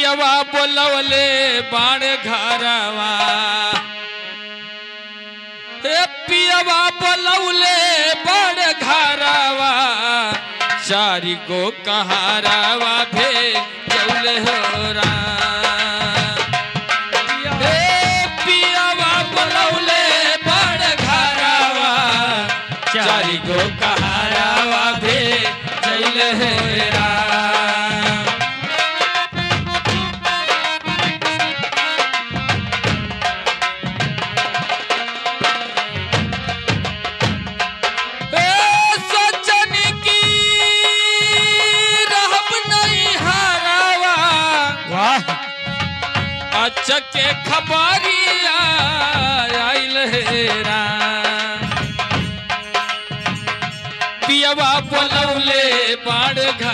पियवा बोलवले बाण घरवा पियवा बोलवले बाण घरवा चारी गो कहारवा भेजौले हो पियवा बोलवले बाण घरवा चारी गो कहारवा भेजौले हो चके खबरिया आइल हेरा पियवा बोलौले बाण घर